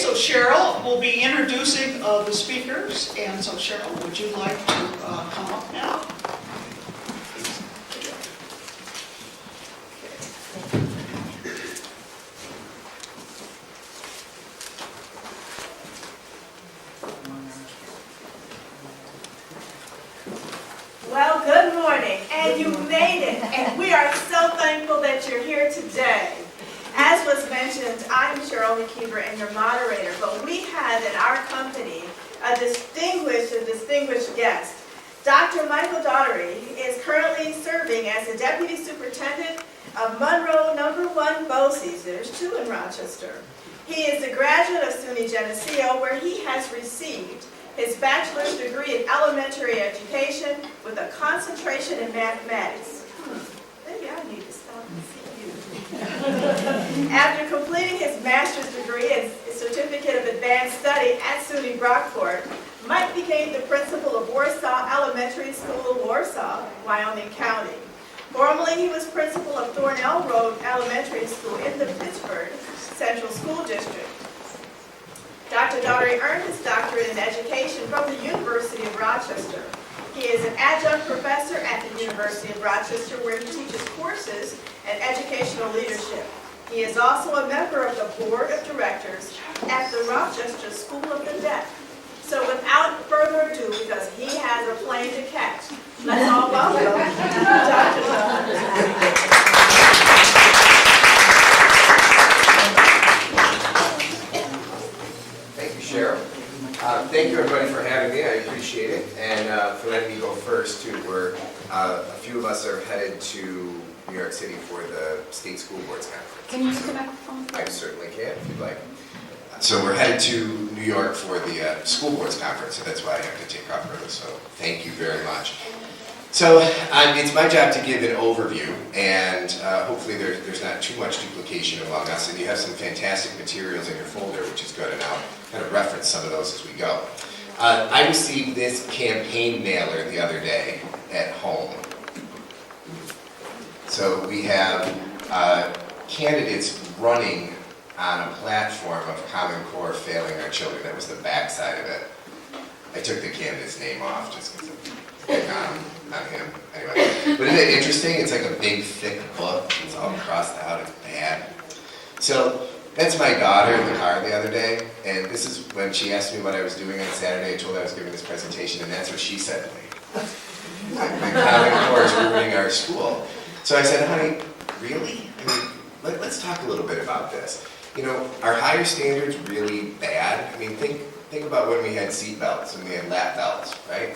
so Cheryl will be introducing the speakers, and so Cheryl, would you like to come up now? Well, good morning, and you made it, and we are so thankful that you're here today. As was mentioned, I'm Cheryl McKeever and your moderator, but we have in our company a distinguished guest. Dr. Michael Doughty is currently serving as the Deputy Superintendent of Monroe No. 1 BOCES. There's two in Rochester. He is a graduate of SUNY Geneseo, where he has received his bachelor's degree in elementary education with a concentration in mathematics. Maybe I need to stop and see you. After completing his master's degree and certificate of advanced study at SUNY Brockport, Mike became the principal of Warsaw Elementary School, Warsaw, Wyoming County. Formerly, he was principal of Thornell Road Elementary School in the Pittsburgh Central School District. Dr. Doughty earned his doctorate in education from the University of Rochester. He is an adjunct professor at the University of Rochester, where he teaches courses in educational leadership. He is also a member of the board of directors at the Rochester School of the Deaf. So without further ado, because he has a plane to catch, let's all welcome Dr. Doughty. Cheryl. Thank you everybody for having me, I appreciate it, and for letting me go first too. A few of us are headed to New York City for the State School Boards Conference. Can you use the microphone? I certainly can, if you'd like. So we're headed to New York for the School Boards Conference, so that's why I have to take off early, so thank you very much. So it's my job to give an overview, and hopefully there's not too much duplication among us, and you have some fantastic materials in your folder, which is good, and I'll kind of reference some of those as we go. I received this campaign mailer the other day at home. So we have candidates running on a platform of Common Core failing our children. That was the backside of it. I took the candidate's name off just because not him, anyway. But isn't it interesting? It's like a big, thick book. It's all crossed out. It's bad. So that's my daughter in the car the other day, and this is when she asked me what I was doing on Saturday. I told her I was giving this presentation, and that's what she said to me. The Common Core is ruining our school. So I said, honey, really? I mean, let's talk a little bit about this. You know, are higher standards really bad? I mean, think about when we had seat belts and we had lap belts, right?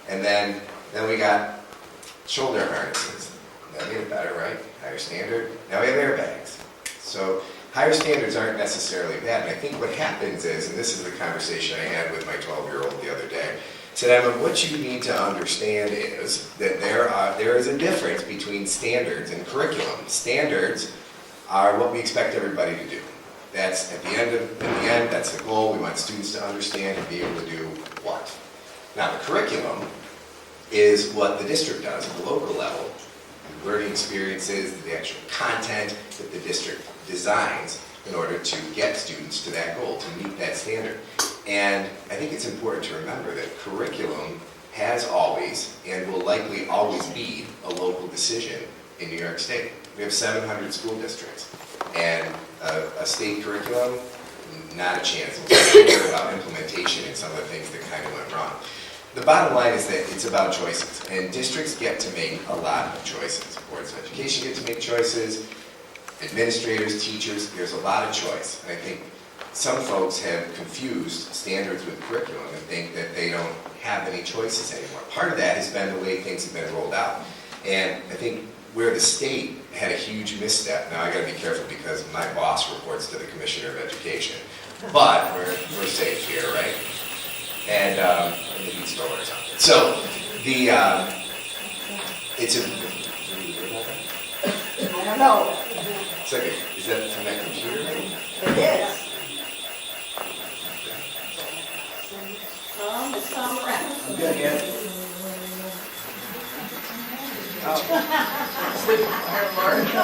And then we got shoulder harnesses. That made it better, right? Higher standard. Now we have airbags. So higher standards aren't necessarily bad. And I think what happens is, and this is the conversation I had with my 12-year-old the other day, said, Emma, what you need to understand is that there is a difference between standards and curriculum. Standards are what we expect everybody to do. That's at the end, that's the goal. We want students to understand and be able to do what? Now the curriculum is what the district does at the local level. The learning experiences, the actual content that the district designs in order to get students to that goal, to meet that standard. And I think it's important to remember that curriculum has always and will likely always be a local decision in New York State. We have 700 school districts, and a state curriculum, not a chance. We'll talk about implementation and some of the things that kind of went wrong. The bottom line is that it's about choices, and districts get to make a lot of choices. Boards of education get to make choices, administrators, teachers, there's a lot of choice. And I think some folks have confused standards with curriculum and think that they don't have any choices anymore. Part of that has been the way things have been rolled out. And I think where the state had a huge misstep, now I gotta be careful because my boss reports to the Commissioner of Education, but we're safe here, right? And maybe it's door or something. So it's a, I don't know. it's like is that from that computer? It is. It's come around. Good, yeah.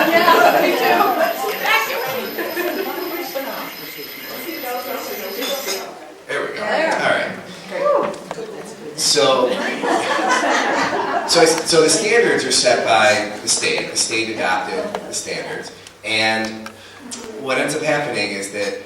Yeah, me too. So the standards are set by the state. The state adopted the standards. And what ends up happening is that,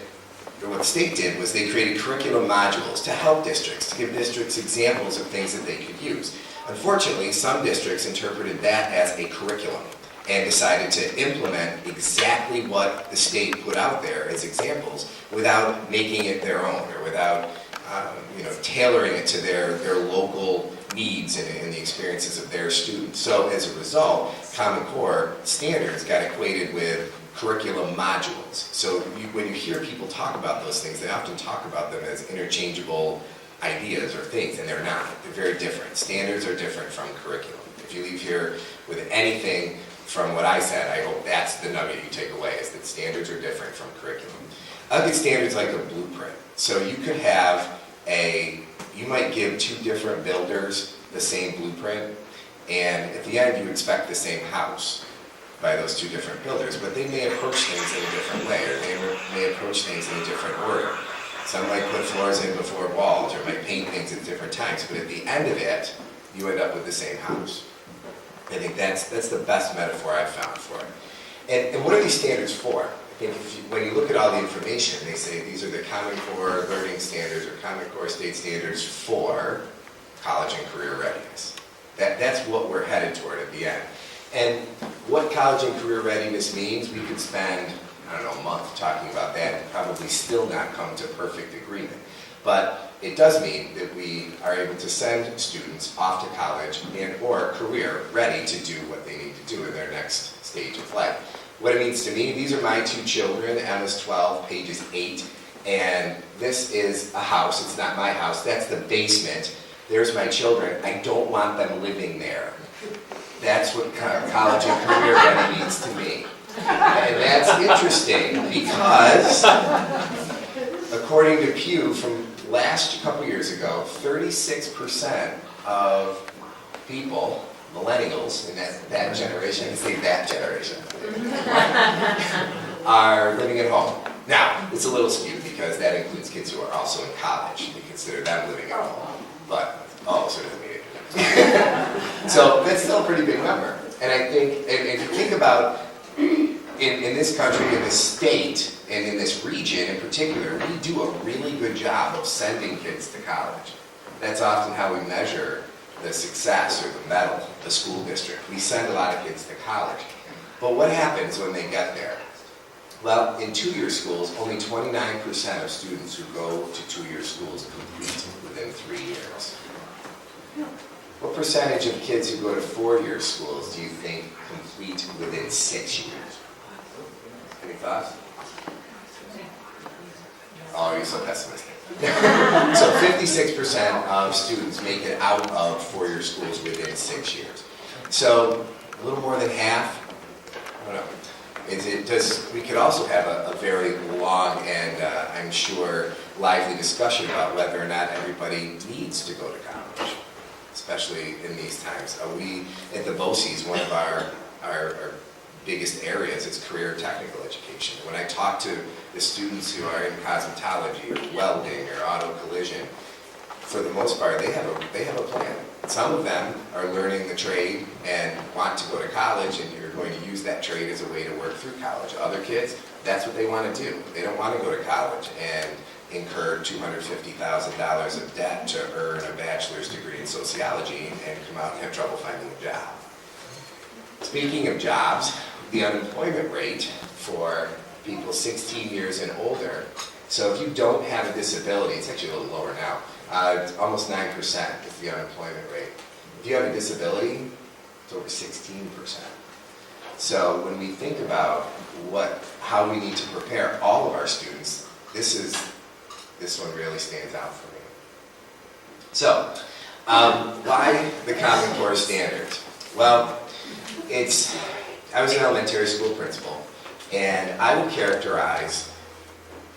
or what the state did was they created curriculum modules to help districts, to give districts examples of things that they could use. Unfortunately, some districts interpreted that as a curriculum and decided to implement exactly what the state put out there as examples without making it their own or without tailoring it to their local needs and the experiences of their students. So as a result, Common Core standards got equated with curriculum modules. So when you hear people talk about those things, they often talk about them as interchangeable ideas or things, and they're not. They're very different. Standards are different from curriculum. If you leave here with anything from what I said, I hope that's the nugget you take away, is that standards are different from curriculum. I look at standards like a blueprint. So you could have you might give two different builders the same blueprint, and at the end you expect the same house by those two different builders, but they may approach things in a different way, or they may approach things in a different order. Some might put floors in before walls, or might paint things at different times, but at the end of it, you end up with the same house. I think that's the best metaphor I've found for it. And what are these standards for? I think when you look at all the information, they say these are the Common Core learning standards or Common Core state standards for college and career readiness. That's what we're headed toward at the end. And what college and career readiness means, we could spend, I don't know, a month talking about that and probably still not come to perfect agreement. But it does mean that we are able to send students off to college and or career ready to do what they need to do in their next stage of life. What it means to me, these are my two children, Emma's 12, Paige's 8, and this is a house. It's not my house. That's the basement. There's my children. I don't want them living there. That's what college and career ready means to me. And that's interesting because, according to Pew, from last couple years ago, 36% of people, millennials in that generation, I can say that generation, are living at home. Now, it's a little skewed because that includes kids who are also in college. We consider them living at home, but also doesn't mean it. So that's still a pretty big number. And I think, and if you think about in this country, in this state, and in this region in particular, we do a really good job of sending kids to college. That's often how we measure the success or the medal of the school district. We send a lot of kids to college. But what happens when they get there? Well, in two-year schools, only 29% of students who go to two-year schools complete within 3 years. What percentage of kids who go to four-year schools do you think complete within 6 years? Any thoughts? Oh, you're so pessimistic. So 56% of students make it out of four-year schools within 6 years. So a little more than half, I don't know. We could also have a very long and I'm sure lively discussion about whether or not everybody needs to go to college, especially in these times. We at the BOCES, one of our biggest areas is career technical education. When I talk to the students who are in cosmetology or welding or auto collision, for the most part, they have a plan. Some of them are learning the trade and want to go to college, and you're going to use that trade as a way to work through college. Other kids, that's what they want to do. They don't want to go to college and incur $250,000 of debt to earn a bachelor's degree in sociology and come out and have trouble finding a job. Speaking of jobs, the unemployment rate for people 16 years and older, so if you don't have a disability, it's actually a little lower now, it's almost 9% is the unemployment rate. If you have a disability, it's over 16%. So when we think about how we need to prepare all of our students, this one really stands out for me. So, why the Common Core standards? Well, I was an elementary school principal, and I would characterize,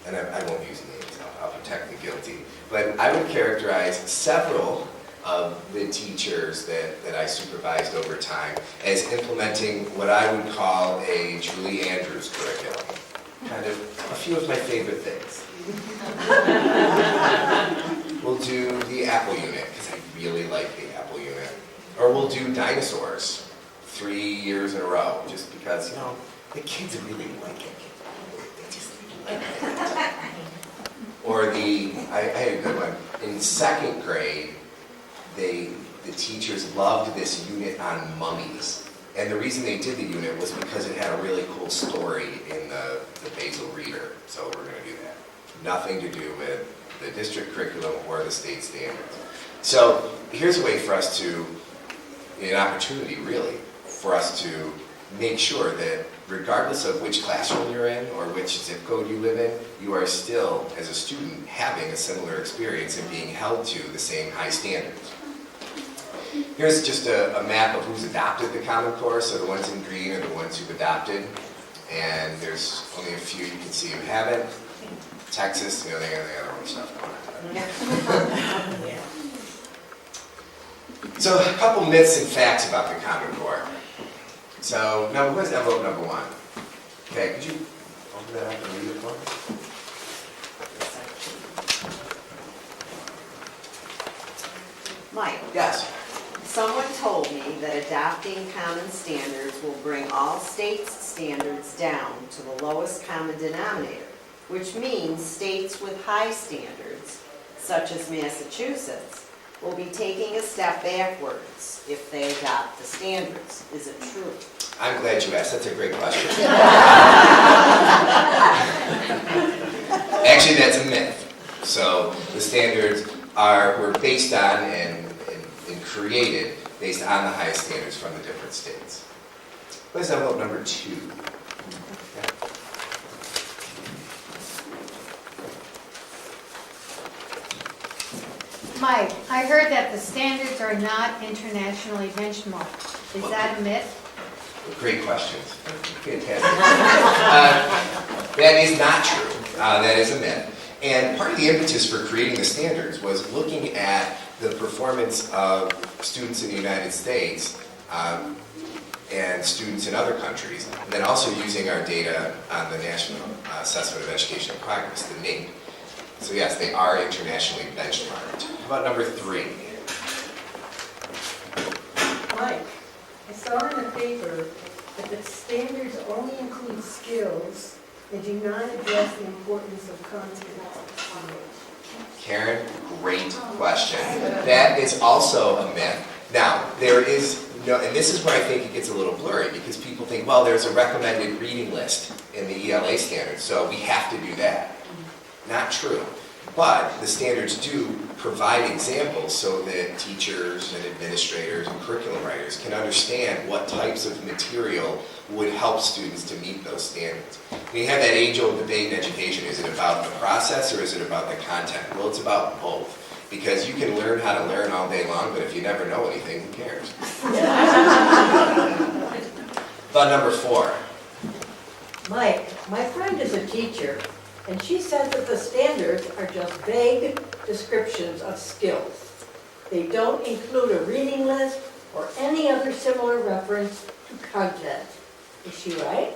and I won't use names, I'll protect the guilty, but I would characterize several of the teachers that I supervised over time as implementing what I would call a Julie Andrews curriculum. Kind of a few of my favorite things. We'll do the Apple unit, because I really like the Apple unit. Or we'll do dinosaurs 3 years in a row, just because, the kids really like it. They just like it. Or I had a good one. In second grade, the teachers loved this unit on mummies. And the reason they did the unit was because it had a really cool story in the basal reader. So we're going to do that. Nothing to do with the district curriculum or the state standards. So here's a way for us to, an opportunity really, for us to make sure that regardless of which classroom you're in or which zip code you live in, you are still, as a student, having a similar experience and being held to the same high standards. Here's just a map of who's adopted the Common Core. So the ones in green are the ones who've adopted. And there's only a few you can see who haven't. Texas, they got their own stuff going on. So a couple myths and facts about the Common Core. So now, what's envelope number 1? Okay, could you open that up and read it for me? Mike, Yes. someone told me that adopting common standards will bring all states' standards down to the lowest common denominator, which means states with high standards, such as Massachusetts, will be taking a step backwards if they adopt the standards. Is it true? I'm glad you asked. That's a great question. Actually, that's a myth. So the standards were based on and created based on the highest standards from the different states. What is envelope number 2? Mike, I heard that the standards are not internationally benchmarked. Is that a myth? Great questions. Fantastic. That is not true. That is a myth. And part of the impetus for creating the standards was looking at the performance of students in the United States and students in other countries, and then also using our data on the National Assessment of Education and Progress, the NAEP. So yes, they are internationally benchmarked. How about number 3? Mike, I saw in the paper that the standards only include skills and do not address the importance of content knowledge. Karen, great question. That is also a myth. Now, there is no, and this is where I think it gets a little blurry because people think, well, there's a recommended reading list in the ELA standards, so we have to do that. Not true. But the standards do provide examples so that teachers and administrators and curriculum writers can understand what types of material would help students to meet those standards. We have that age-old debate in education. Is it about the process or is it about the content? Well, it's about both. Because you can learn how to learn all day long, but if you never know anything, who cares? Thought number 4. Mike, my friend is a teacher, and she said that the standards are just vague descriptions of skills. They don't include a reading list or any other similar reference to content. Is she right?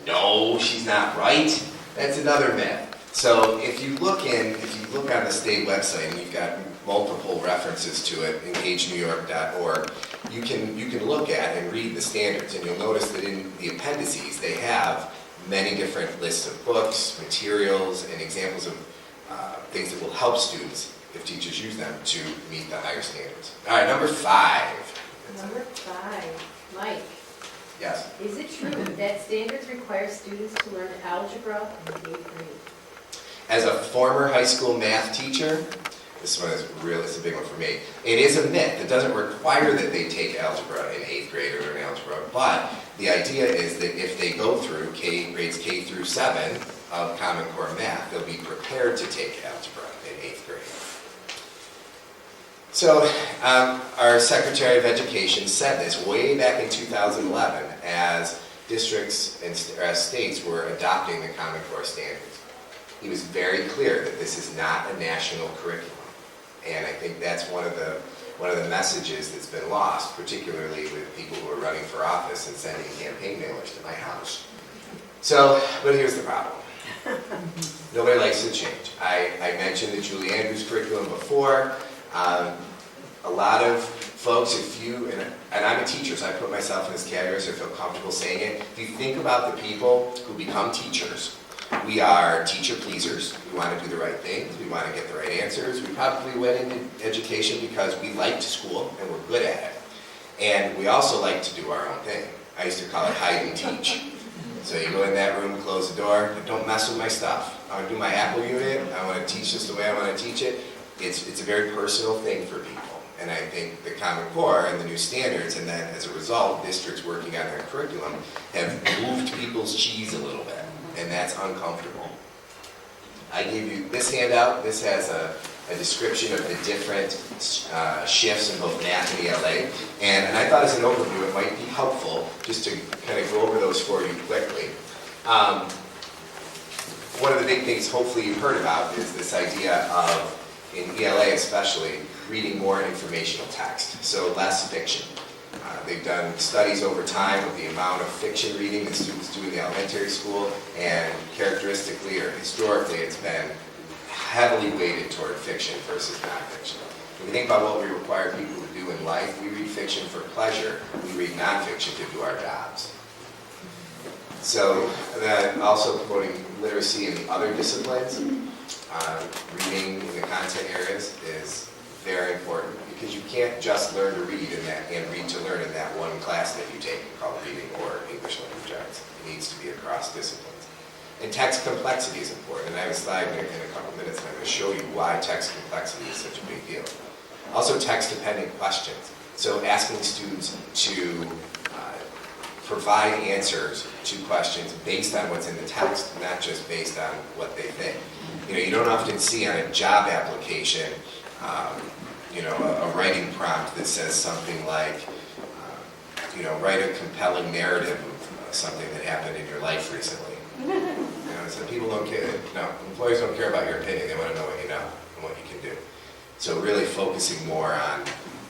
No, she's not right. That's another myth. So if you look on the state website, and you've got multiple references to it, engagenewyork.org, you can look at and read the standards, and you'll notice that in the appendices they have many different lists of books, materials, and examples of things that will help students, if teachers use them, to meet the higher standards. All right, number 5. Number 5, Mike, Yes. is it true that standards require students to learn algebra in 8th grade? As a former high school math teacher, this one is it's a big one for me. It is a myth. It doesn't require that they take algebra in 8th grade or learn algebra, but the idea is that if they go through grades K through 7 of Common Core math, they'll be prepared to take algebra in 8th grade. So our Secretary of Education said this way back in 2011 as districts and states were adopting the Common Core standards. He was very clear that this is not a national curriculum. And I think that's one of the messages that's been lost, particularly with people who are running for office and sending campaign mailers to my house. So, but here's the problem. Nobody likes to change. I mentioned the Julie Andrews curriculum before. A lot of folks, if you, and I'm a teacher, so I put myself in this category so I feel comfortable saying it. If you think about the people who become teachers, we are teacher pleasers. We want to do the right things. We want to get the right answers. We probably went into education because we liked school and we're good at it. And we also like to do our own thing. I used to call it hide and teach. So you go in that room, close the door, don't mess with my stuff. I want to do my Apple unit. I want to teach this the way I want to teach it. It's a very personal thing for people. And I think the Common Core and the new standards, and then as a result, districts working on their curriculum have moved people's cheese a little bit. And that's uncomfortable. I gave you this handout. This has a description of the different shifts in both math and ELA. And I thought as an overview it might be helpful just to kind of go over those for you quickly. One of the big things hopefully you've heard about is this idea of, in ELA especially, reading more informational text, so less fiction. They've done studies over time of the amount of fiction reading that students do in the elementary school, and characteristically or historically it's been heavily weighted toward fiction versus nonfiction. When we think about what we require people to do in life, we read fiction for pleasure, we read nonfiction to do our jobs. So, and then also promoting literacy in the other disciplines. Reading in the content areas is very important because you can't just learn to read and read to learn in that one class that you take called reading or English language arts. It needs to be across disciplines. And text complexity is important, and I have a slide in a couple minutes and I'm going to show you why text complexity is such a big deal. Also text-dependent questions. So asking students to provide answers to questions based on what's in the text, not just based on what they think. You know, you don't often see on a job application, a writing prompt that says something like, write a compelling narrative of something that happened in your life recently. So people don't care. No, employers don't care about your opinion. They want to know what you know and what you can do. So really focusing more on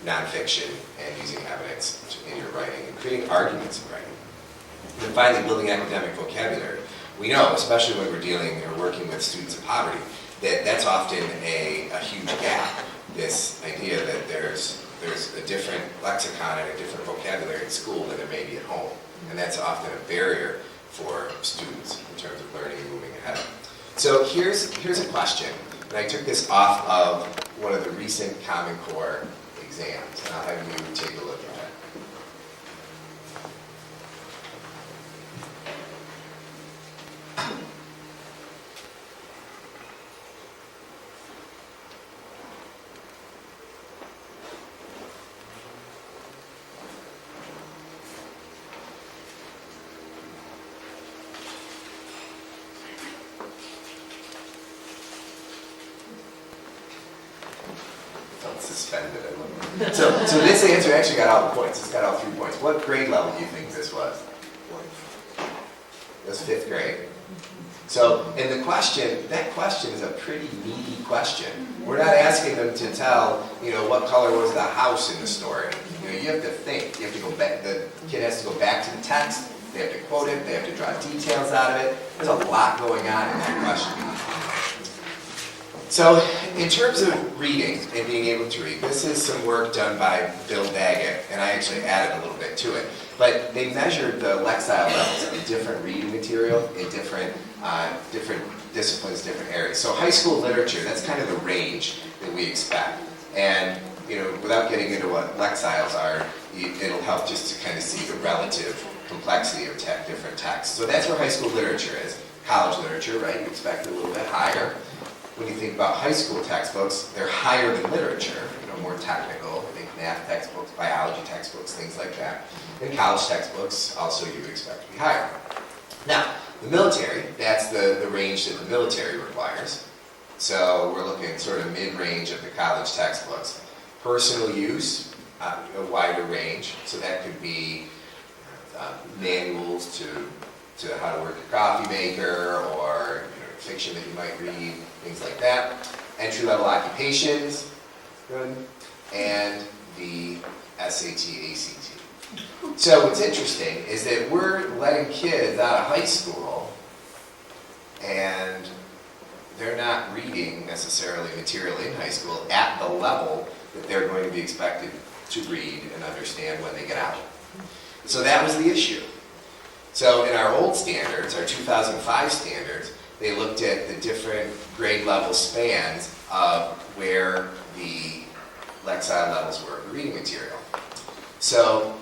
nonfiction and using evidence in your writing and creating arguments in writing. And then finally, building academic vocabulary. We know, especially when we're dealing or working with students of poverty, that that's often a huge gap. This idea that there's a different lexicon and a different vocabulary in school than there may be at home. And that's often a barrier for students in terms of learning and moving ahead. So here's a question, and I took this off of one of the recent Common Core exams, and I'll have you take a look at it. Suspended. So this answer actually got all the points. It's got all 3 points. What grade level do you think this was? It was 5th grade. So, and that question is a pretty meaty question. We're not asking them to tell, what color was the house in the story. You have to think. You have to go back. The kid has to go back to the text. They have to quote it. They have to draw details out of it. There's a lot going on in that question. So, in terms of reading and being able to read, this is some work done by Bill Daggett, and I actually added a little bit to it. But they measured the lexile levels of different reading material in different disciplines, different areas. So high school literature, that's kind of the range that we expect. And, without getting into what lexiles are, it'll help just to kind of see the relative complexity of different texts. So that's where high school literature is. College literature, right, you expect a little bit higher. When you think about high school textbooks, they're higher than literature, more technical. I think math textbooks, biology textbooks, things like that. And college textbooks, also you would expect to be higher. Now, the military, that's the range that the military requires. So we're looking at sort of mid-range of the college textbooks. Personal use, a wider range. So that could be manuals to how to work a coffee maker or fiction that you might read, things like that. Entry-level occupations, good, and the SAT, ACT. So what's interesting is that we're letting kids out of high school and they're not reading necessarily material in high school at the level that they're going to be expected to read and understand when they get out. So that was the issue. So in our old standards, our 2005 standards, they looked at the different grade level spans of where the Lexile levels were of the reading material. So,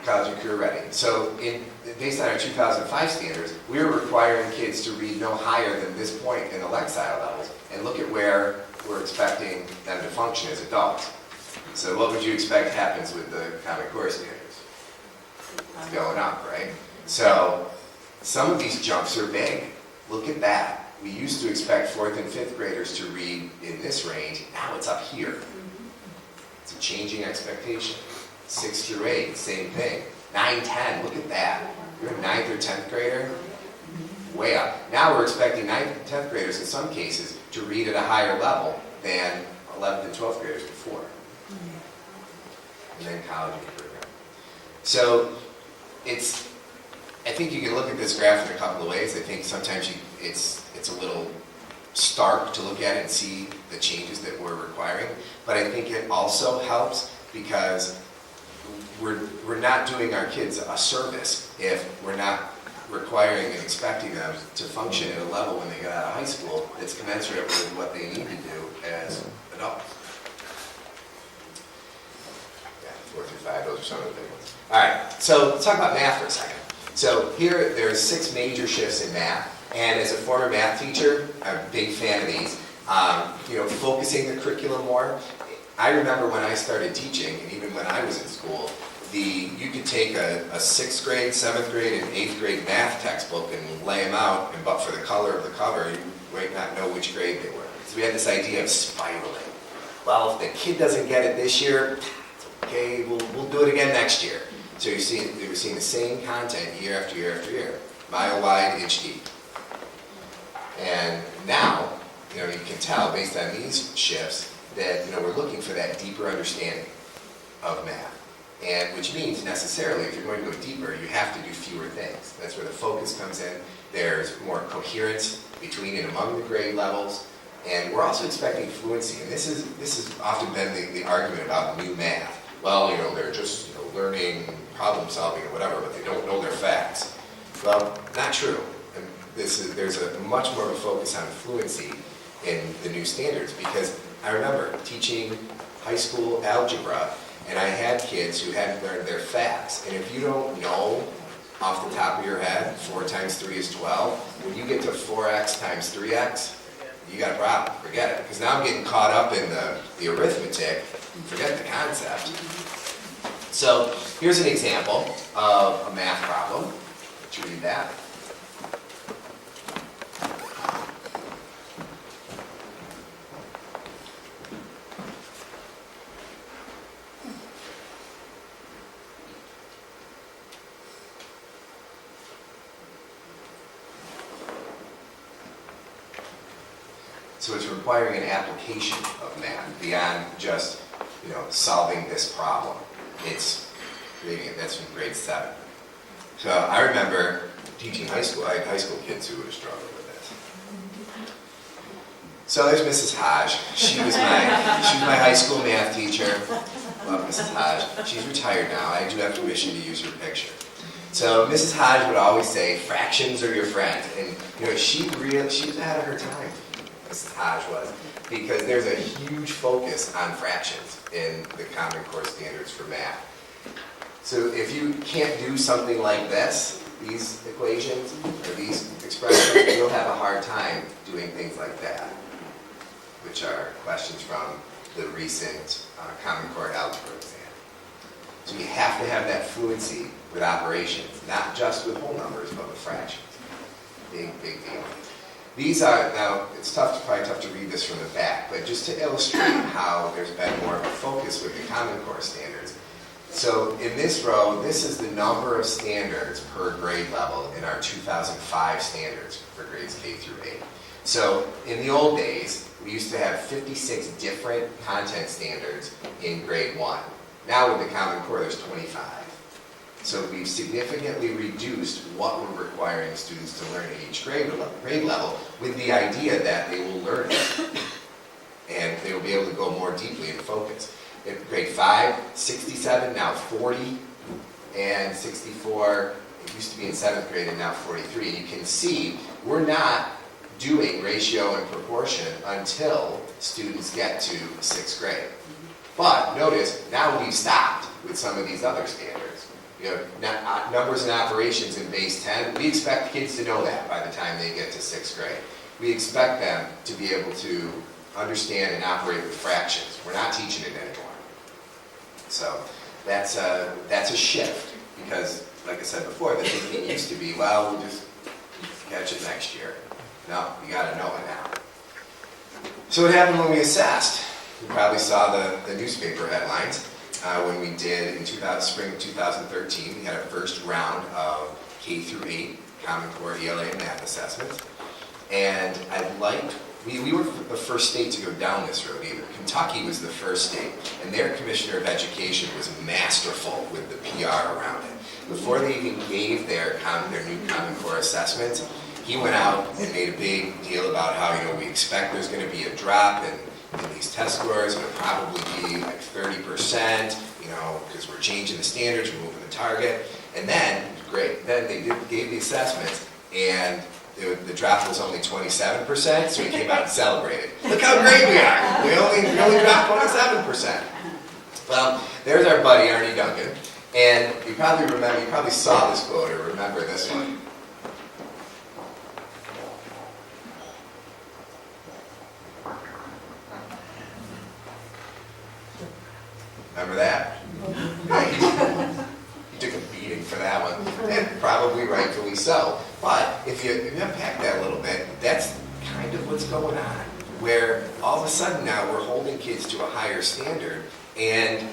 college and career ready. So based on our 2005 standards, we were requiring kids to read no higher than this point in the Lexile levels, and look at where we're expecting them to function as adults. So what would you expect happens with the Common Core standards? It's going up, right? So some of these jumps are big. Look at that. We used to expect 4th and 5th graders to read in this range. Now it's up here. It's a changing expectation. 6th through 8, same thing. 9, 10, look at that. You're a 9th or 10th grader, way up. Now we're expecting 9th and 10th graders in some cases to read at a higher level than 11th and 12th graders before. And then college and career. So I think you can look at this graph in a couple of ways. I think sometimes it's a little stark to look at it and see the changes that we're requiring. But I think it also helps because we're not doing our kids a service if we're not requiring and expecting them to function at a level when they get out of high school that's commensurate with what they need to do as adults. Yeah, 4 through 5, those are some of the big ones. All right, so let's talk about math for a second. So here, there's 6 major shifts in math, and as a former math teacher, I'm a big fan of these. Focusing the curriculum more. I remember when I started teaching, and even when I was in school, you could take a 6th grade, 7th grade, and 8th grade math textbook and lay them out, and but for the color of the cover, you might not know which grade they were. So we had this idea of spiraling. Well, if the kid doesn't get it this year, it's okay, we'll do it again next year. So they were seeing the same content year after year after year, mile wide, inch deep. And now, you can tell based on these shifts that we're looking for that deeper understanding of math. And which means necessarily, if you're going to go deeper, you have to do fewer things. That's where the focus comes in. There's more coherence between and among the grade levels. And we're also expecting fluency. And this has often been the argument about new math. Well, they're just learning problem solving or whatever, but they don't know their facts. Well, not true. And there's a much more of a focus on fluency in the new standards, because I remember teaching high school algebra, and I had kids who hadn't learned their facts. And if you don't know off the top of your head, 4 times 3 is 12, when you get to 4x times 3x, you got a problem. Forget it. Because now I'm getting caught up in the arithmetic, forget the concept. So here's an example of a math problem. Let you read that. So it's requiring an application of math beyond just, solving this problem. It's creating it. That's from grade 7. So I remember teaching high school. I had high school kids who would have struggled with this. So there's Mrs. Hodge. She was my high school math teacher. Love Mrs. Hodge. She's retired now. I do have permission to use her picture. So Mrs. Hodge would always say, "Fractions are your friend," and she was ahead of her time. Mrs. Hodge was, because there's a huge focus on fractions in the Common Core standards for math. So if you can't do something like this, these equations or these expressions, you'll have a hard time doing things like that, which are questions from the recent Common Core algebra exam. So you have to have that fluency with operations, not just with whole numbers, but with fractions. Big deal. These are, now, it's probably tough to read this from the back, but just to illustrate how there's been more of a focus with the Common Core standards. So in this row, this is the number of standards per grade level in our 2005 standards for grades K through 8. So in the old days, we used to have 56 different content standards in grade 1. Now with the Common Core, there's 25. So we've significantly reduced what we're requiring students to learn at each grade level with the idea that they will learn it and they will be able to go more more deeply in focus. In grade 5, 67, now 40, and 64, it used to be in 7th grade and now 43. And you can see we're not doing ratio and proportion until students get to 6th grade. But notice, now we've stopped with some of these other standards. You know, numbers and operations in base 10, we expect kids to know that by the time they get to 6th grade. We expect them to be able to understand and operate with fractions. We're not teaching it anymore. So that's a shift because, like I said before, the thinking used to be, well, we'll just catch it next year. No, you got to know it now. So what happened when we assessed? You probably saw the newspaper headlines. When we did in spring of 2013, we had our first round of K through 8 Common Core ELA and math assessments. And we were the first state to go down this road either. Kentucky was the first state, and their Commissioner of Education was masterful with the PR around it. Before they even gave their new Common Core assessments, he went out and made a big deal about how, you know, we expect there's going to be a drop in these test scores. It'll probably be like 30%, you know, because we're changing the standards, we're moving the target. And then, great, then they gave the assessments, and the drop was only 27%, so we came out and celebrated. Look how great we are! We only dropped 27%. Well, there's our buddy, Arnie Duncan. And you probably saw this quote or remember this one. Remember that? He took a beating for that one, and probably rightfully so. But if you unpack that a little bit, that's kind of what's going on, where all of a sudden now we're holding kids to a higher standard, and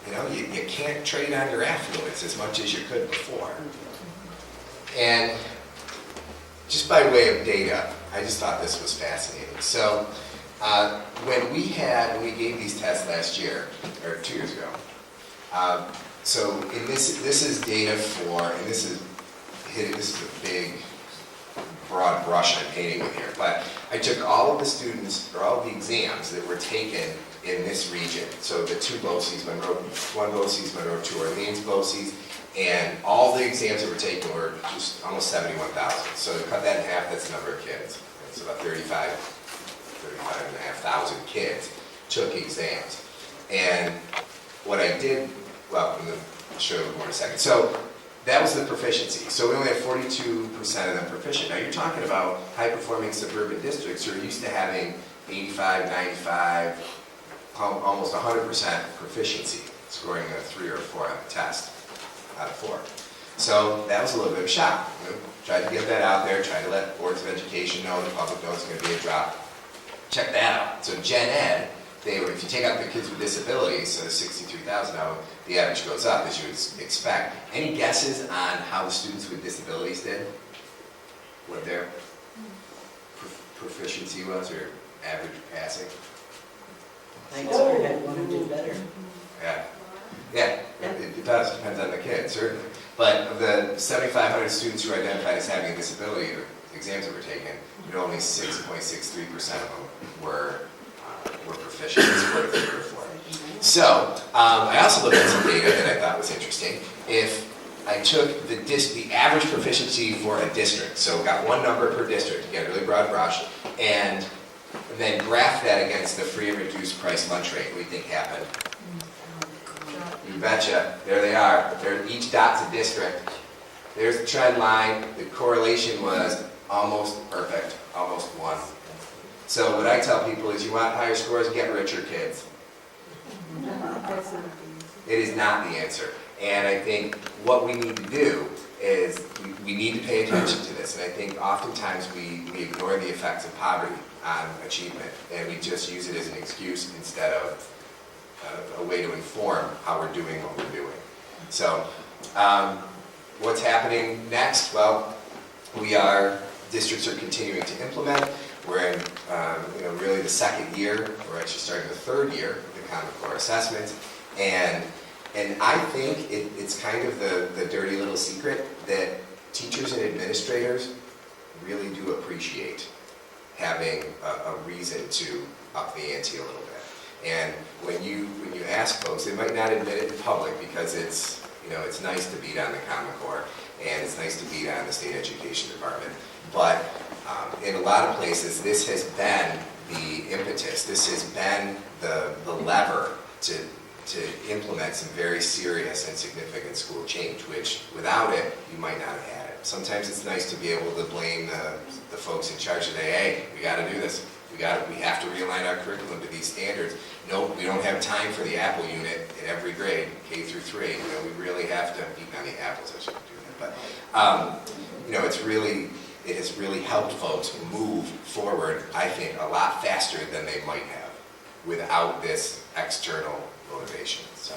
you know you can't trade on your affluence as much as you could before. And just by way of data, I just thought this was fascinating. So when we gave these tests last year, or 2 years ago, so in this is data for, and this is a big, broad brush I'm painting with here, but I took all of the students, or all of the exams that were taken in this region. So the 2 BOCES, one BOCES, Monroe, 2 Orleans BOCES, and all the exams that were taken were just almost 71,000. So to cut that in half, that's the number of kids. It's about 35,500 kids took exams. And what I did, well, I'll show you more in a second. So that was the proficiency. So we only have 42% of them proficient. Now you're talking about high-performing suburban districts who are used to having 85, 95, almost 100% proficiency, scoring a 3 or 4 on the test out of 4. So that was a little bit of a shock. You know, tried to get that out there, tried to let boards of education know, the public knows it's going to be a drop. Check that out. So Gen Ed, if you take out the kids with disabilities, so 63,000 now, the average goes up as you would expect. Any guesses on how the students with disabilities did? What their proficiency was, or average passing? I considered I'd want to do better. Yeah, it does. Depends on the kid, certainly. But of the 7,500 students who were identified as having a disability, or exams that were taken, only 6.63% of them were proficient, scored a 3 or 4. So, I also looked at some data that I thought was interesting. If I took the average proficiency for a district, so got one number per district, again, really broad brush, and then graph that against the free and reduced price lunch rate, what do you think happened? You betcha. There they are. Each dot's a district. There's the trend line. The correlation was almost perfect, almost 1. So what I tell people is you want higher scores, get richer kids. It is not the answer. And I think what we need to do is we need to pay attention to this. And I think oftentimes we ignore the effects of poverty on achievement. And we just use it as an excuse instead of a way to inform how we're doing what we're doing. So what's happening next? Well, districts are continuing to implement. We're in really the 2nd year, we're actually starting the 3rd year of the Common Core assessment. And I think it's kind of the dirty little secret that teachers and administrators really do appreciate having a reason to up the ante a little bit. And when you ask folks, they might not admit it in public because it's, it's nice to beat on the Common Core and it's nice to beat on the state education department. But in a lot of places, this has been the impetus. This has been the lever to implement some very serious and significant school change, which without it, you might not have had it. Sometimes it's nice to be able to blame the folks in charge and say, hey, we got to do this. We have to realign our curriculum to these standards. No, we don't have time for the Apple unit in every grade, K through 3. We really have to beat on the apples. I shouldn't do that, but it has really helped folks move forward, I think, a lot faster than they might have without this external motivation. So,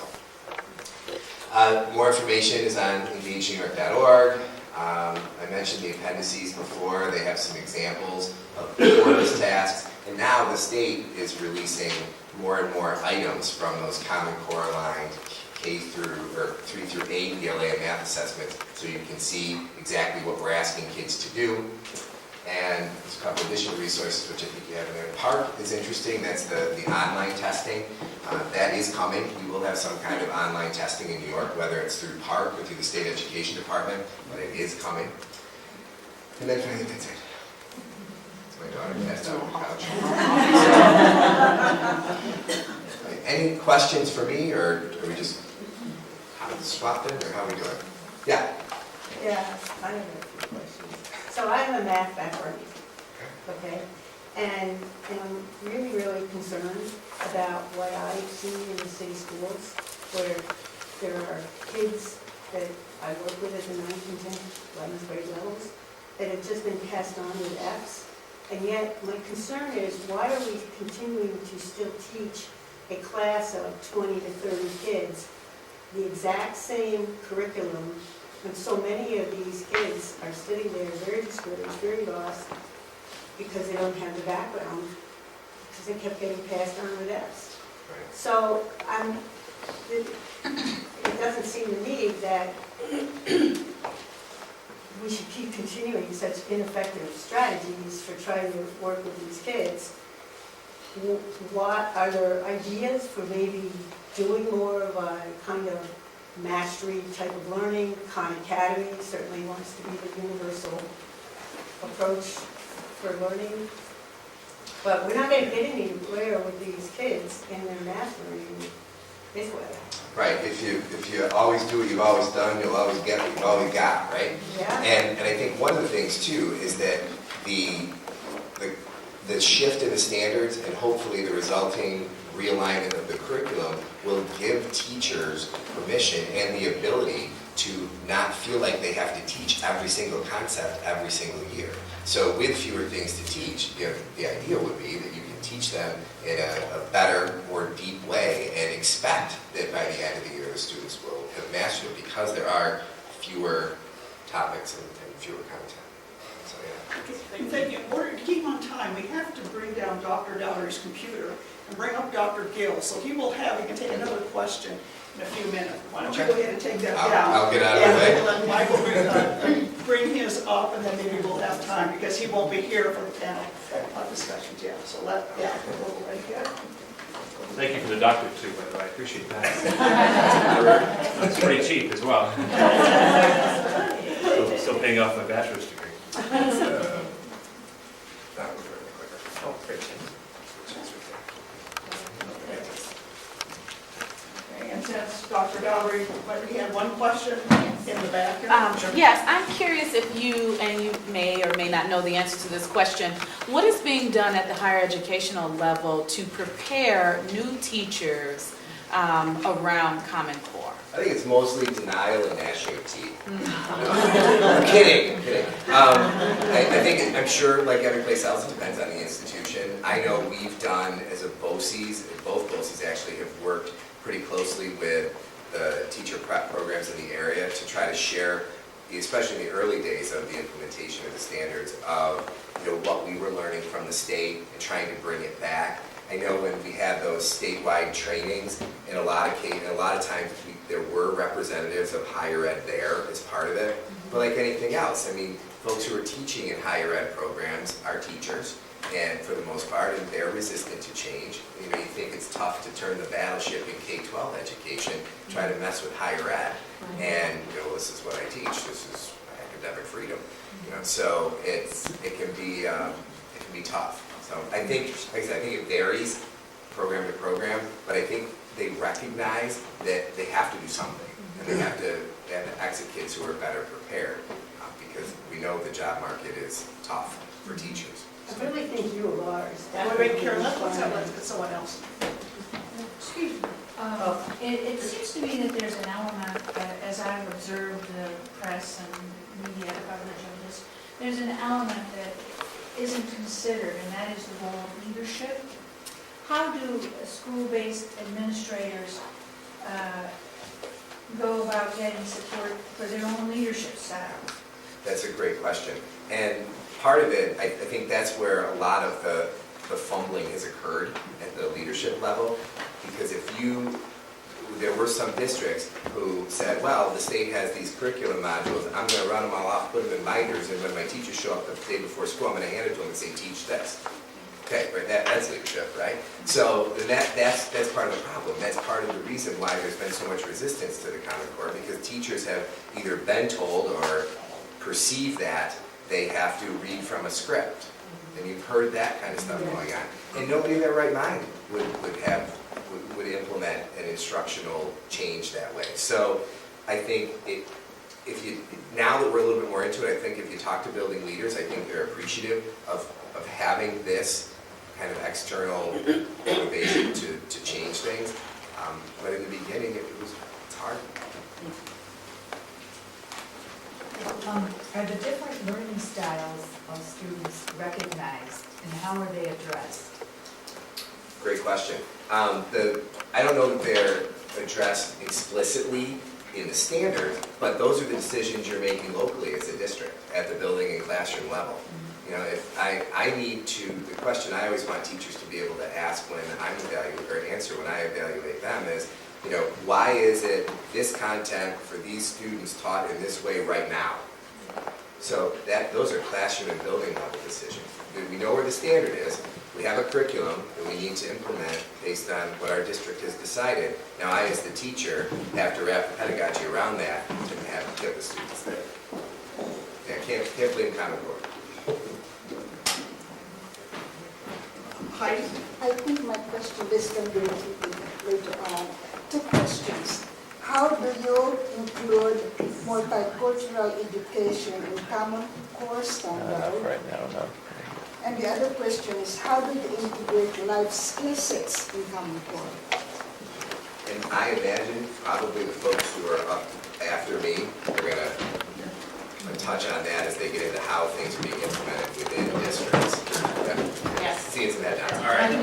more information is on engageNewYork.org. I mentioned the appendices before. They have some examples of performance tasks, and now the state is releasing more and more items from those Common Core aligned K through, or 3 through 8 ELA and math assessments, so you can see exactly what we're asking kids to do. And there's a couple additional resources which I think you have in there. PARC is interesting. That's the online testing. That is coming. We will have some kind of online testing in New York, whether it's through PARC or through the state education department, but it is coming. And then I think that's it. My daughter passed out on the couch. Any questions for me, or are we just swapping, or how are we doing? Yeah. Yeah, I have a few questions. So I have a math background, okay? And I'm really, really concerned about what I see in the city schools, where there are kids that I work with at the 9th and 10th, 11th grade levels that have just been passed on with Fs. And yet, my concern is, why are we continuing to still teach a class of 20 to 30 kids the exact same curriculum, when so many of these kids are sitting there very discouraged, very lost, because they don't have the background, because they kept getting passed on with Fs. So it doesn't seem to me that we should keep continuing such ineffective strategies for trying to work with these kids. What are there ideas for maybe doing more of a kind of mastery type of learning? Khan Academy certainly wants to be the universal approach for learning. But we're not going to get anywhere with these kids in their math learning this way. Right. If you always do what you've always done, you'll always get what you've always got, right? Yeah. And I think one of the things too is that the shift in the standards and hopefully the resulting realignment of the curriculum will give teachers permission and the ability to not feel like they have to teach every single concept every single year. So with fewer things to teach, the idea would be that you can teach them in a better, more deep way and expect that by the end of the year the students will have mastered it because there are fewer topics and fewer content. So yeah. Thank you. In order to keep on time, we have to bring down Dr. Doughty's computer and bring up Dr. Gill. So he can take another question in a few minutes. Why don't you go ahead and take that down? I'll get out of the way. And let Michael bring his up, and then maybe we'll have time, because he won't be here for the panel discussions yet. So we'll right here. Thank you for the doctorate too, by the way, I appreciate that. That's pretty cheap as well. Still paying off my bachelor's degree. Oh, great. And since Dr. Doughty, he had one question in the back. Sure. Yes, I'm curious if you may or may not know the answer to this question. What is being done at the higher educational level to prepare new teachers around Common Core? I think it's mostly denial and gnashing of teeth. I'm kidding. I'm sure, like every place else, it depends on the institution. I know we've done, as a BOCES, both BOCES actually have worked pretty closely with the teacher prep programs in the area to try to share, especially in the early days of the implementation of the standards, of what we were learning from the state and trying to bring it back. I know when we had those statewide trainings, in a lot of times there were representatives of higher ed there as part of it. But like anything else, I mean, folks who are teaching in higher ed programs are teachers, and for the most part, and they're resistant to change. You think it's tough to turn the battleship in K-12 education, try to mess with higher ed. And, this is what I teach, this is academic freedom. So it can be tough. So I think, like I said, I think it varies program to program, but I think they recognize that they have to do something. And they have to exit kids who are better prepared, because we know the job market is tough for teachers. I really think you are. Wait, Karen, let's get someone else. Excuse me. It seems to me that there's an element, as I've observed the press and media coverage of this, there's an element that isn't considered, and that is the role of leadership. How do school-based administrators go about getting support for their own leadership style? That's a great question. And part of it, I think that's where a lot of the fumbling has occurred at the leadership level. Because there were some districts who said, well, the state has these curriculum modules, I'm going to run them all off, put them in binders, and when my teachers show up the day before school, I'm going to hand it to them and say, teach this. Okay, right, that's leadership, right? So that's part of the problem. That's part of the reason why there's been so much resistance to the Common Core, because teachers have either been told or perceive that they have to read from a script. And you've heard that kind of stuff going on. And nobody in their right mind would implement an instructional change that way. So I think now that we're a little bit more into it, I think if you talk to building leaders, I think they're appreciative of having this kind of external motivation to change things. But in the beginning, it's hard. Are the different learning styles of students recognized, and how are they addressed? Great question. I don't know that they're addressed explicitly in the standard, but those are the decisions you're making locally as a district at the building and classroom level. If I need to, the question I always want teachers to be able to ask when I'm evaluating, or answer when I evaluate them is, why is it this content for these students taught in this way right now? So those are classroom and building level decisions. We know where the standard is. We have a curriculum that we need to implement based on what our district has decided. Now I, as the teacher, have to wrap the pedagogy around that and have get the students there. Yeah, can't blame Common Core. Heidi? I think my question is going to be later on. Two questions. How do you include multicultural education in Common Core standard? Right now, no. And the other question is, how do you integrate life skill sets in Common Core? And I imagine probably the folks who are up after me are going to touch on that as they get into how things are being implemented.